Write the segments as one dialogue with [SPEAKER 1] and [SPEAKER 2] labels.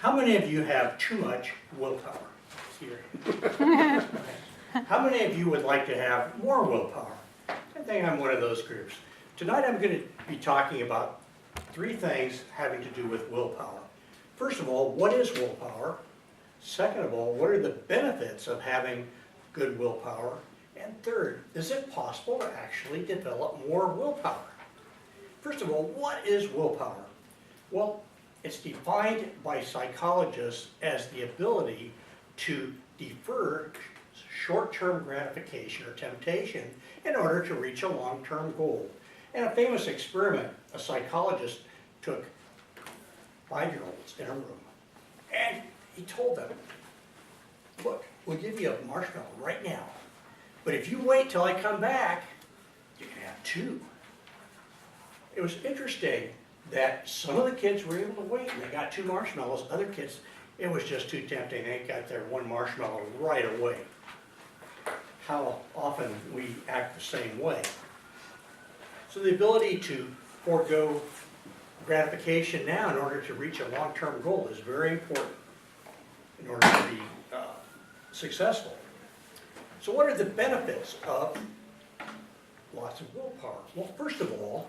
[SPEAKER 1] How many of you have too much willpower? Here. How many of you would like to have more willpower? I think I'm one of those groups. Tonight I'm going to be talking about three things having to do with willpower. First of all, what is willpower? Second of all, what are the benefits of having good willpower? And third, is it possible to actually develop more willpower? First of all, what is willpower? Well, it's defined by psychologists as the ability to defer short-term gratification or temptation in order to reach a long-term goal. In a famous experiment, a psychologist took 5-year-olds in a room and he told them, look, we'll give you a marshmallow right now, but if you wait till I come back, you can have 2. It was interesting that some of the kids were able to wait and they got 2 marshmallows. Other kids, it was just too tempting. They got their 1 marshmallow right away. How often we act the same way. So the ability to forego gratification now in order to reach a long-term goal is very important in order to be successful. So what are the benefits of lots of willpower? Well, first of all,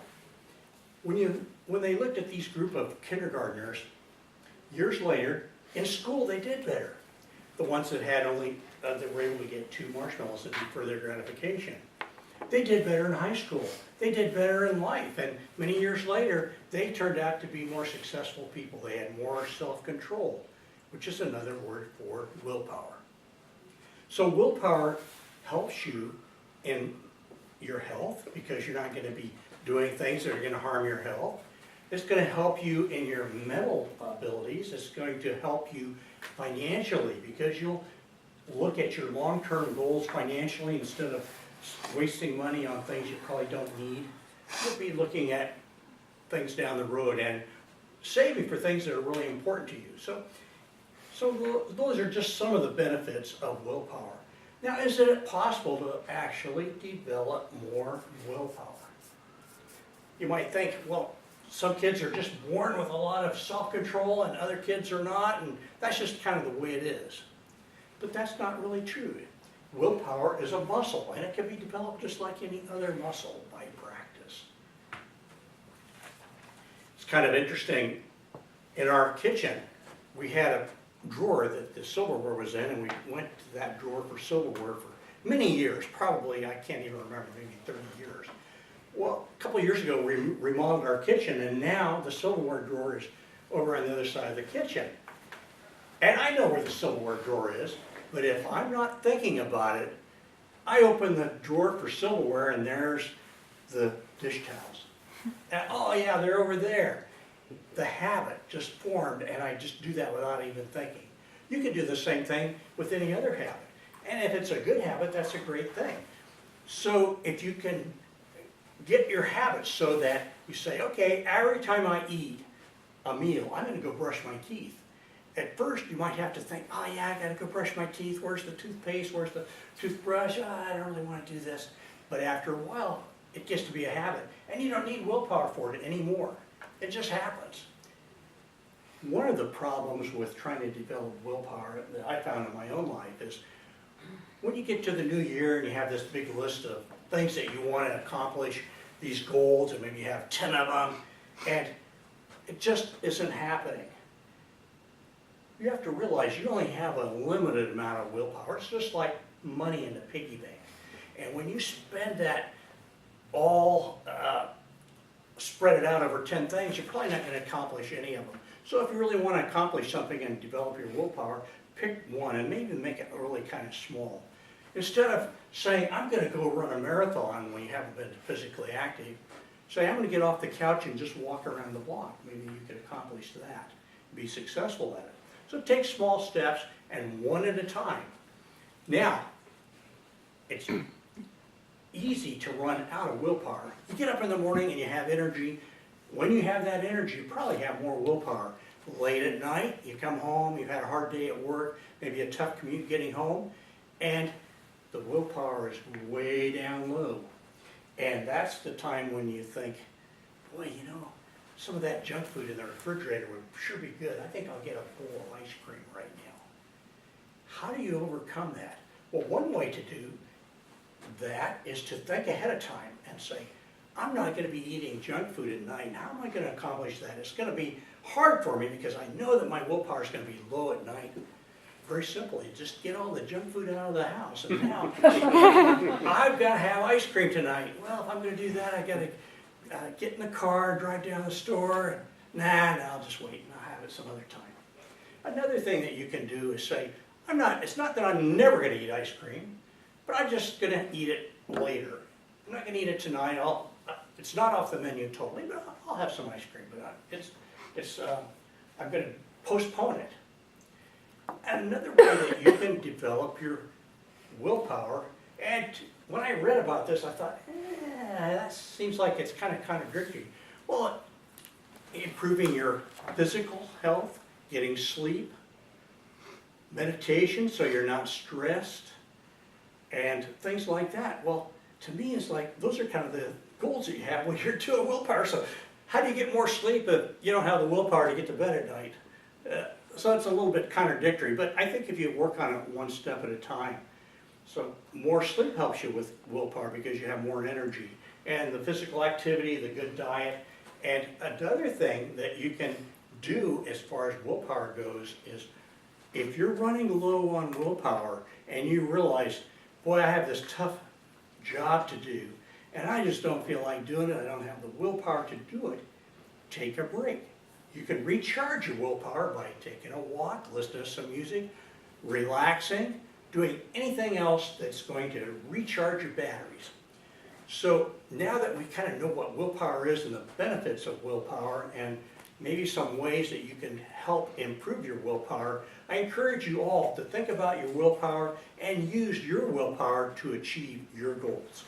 [SPEAKER 1] when they looked at these group of kindergartners, years later, in school they did better. The ones that had only, that were able to get 2 marshmallows to defer their gratification. They did better in high school. They did better in life. And many years later, they turned out to be more successful people. They had more self-control, which is another word for willpower. So willpower helps you in your health because you're not going to be doing things that are going to harm your health. It's going to help you in your mental abilities. It's going to help you financially because you'll look at your long-term goals financially instead of wasting money on things you probably don't need. You'll be looking at things down the road and saving for things that are really important to you. So those are just some of the benefits of willpower. Now, is it possible to actually develop more willpower? You might think, well, some kids are just born with a lot of self-control and other kids are not, and that's just kind of the way it is. But that's not really true. Willpower is a muscle, and it can be developed just like any other muscle by practice. It's kind of interesting. In our kitchen, we had a drawer that the silverware was in, and we went to that drawer for silverware for many years, probably, I can't even remember, maybe 30 years. Well, a couple of years ago, we remodeled our kitchen, and now the silverware drawer is over on the other side of the kitchen. And I know where the silverware drawer is, but if I'm not thinking about it, I open the drawer for silverware, and there's the dish towels. And, oh yeah, they're over there. The habit just formed, and I just do that without even thinking. You can do the same thing with any other habit. And if it's a good habit, that's a great thing. So if you can get your habits so that you say, okay, every time I eat a meal, I'm going to go brush my teeth. At first, you might have to think, oh yeah, I got to go brush my teeth. Where's the toothpaste? Where's the toothbrush? Oh, I don't really want to do this. But after a while, it gets to be a habit. And you don't need willpower for it anymore. It just happens. One of the problems with trying to develop willpower that I found in my own life is when you get to the new year and you have this big list of things that you want to accomplish, these goals, and maybe you have 10 of them, and it just isn't happening. You have to realize you only have a limited amount of willpower. It's just like money in a piggy bank. And when you spend that all spread it out over 10 things, you're probably not going to accomplish any of them. So if you really want to accomplish something and develop your willpower, pick one and maybe make it really kind of small. Instead of saying, I'm going to go run a marathon when you haven't been physically active, say, I'm going to get off the couch and just walk around the block. Maybe you could accomplish that, be successful at it. So take small steps and one at a time. Now, it's easy to run out of willpower. You get up in the morning and you have energy. When you have that energy, you probably have more willpower. Late at night, you come home, you've had a hard day at work, maybe a tough commute getting home, and the willpower is way down low. And that's the time when you think, boy, you know, some of that junk food in the refrigerator would sure be good. I think I'll get a bowl of ice cream right now. How do you overcome that? Well, one way to do that is to think ahead of time and say, I'm not going to be eating junk food at night. How am I going to accomplish that? It's going to be hard for me because I know that my willpower is going to be low at night. Very simply, just get all the junk food out of the house. And now, I've got to have ice cream tonight. Well, if I'm going to do that, I've got to get in the car, drive down the store. Nah, I'll just wait and I'll have it some other time. Another thing that you can do is say, it's not that I'm never going to eat ice cream, but I'm just going to eat it later. I'm not going to eat it tonight. It's not off the menu totally, but I'll have some ice cream. But I'm going to postpone it. And another way that you can develop your willpower, and when I read about this, I thought, that seems like it's kind of contradictory. Well, improving your physical health, getting sleep, meditation so you're not stressed, and things like that. Well, to me, it's like those are kind of the goals that you have when you're doing willpower. So how do you get more sleep if you don't have the willpower to get to bed at night? So it's a little bit contradictory, but I think if you work on it one step at a time. So more sleep helps you with willpower because you have more energy. And the physical activity, the good diet. And another thing that you can do as far as willpower goes is if you're running low on willpower and you realize, boy, I have this tough job to do and I just don't feel like doing it, I don't have the willpower to do it, take a break. You can recharge your willpower by taking a walk, listening to some music, relaxing, doing anything else that's going to recharge your batteries. So now that we kind of know what willpower is and the benefits of willpower and maybe some ways that you can help improve your willpower, I encourage you all to think about your willpower and use your willpower to achieve your goals.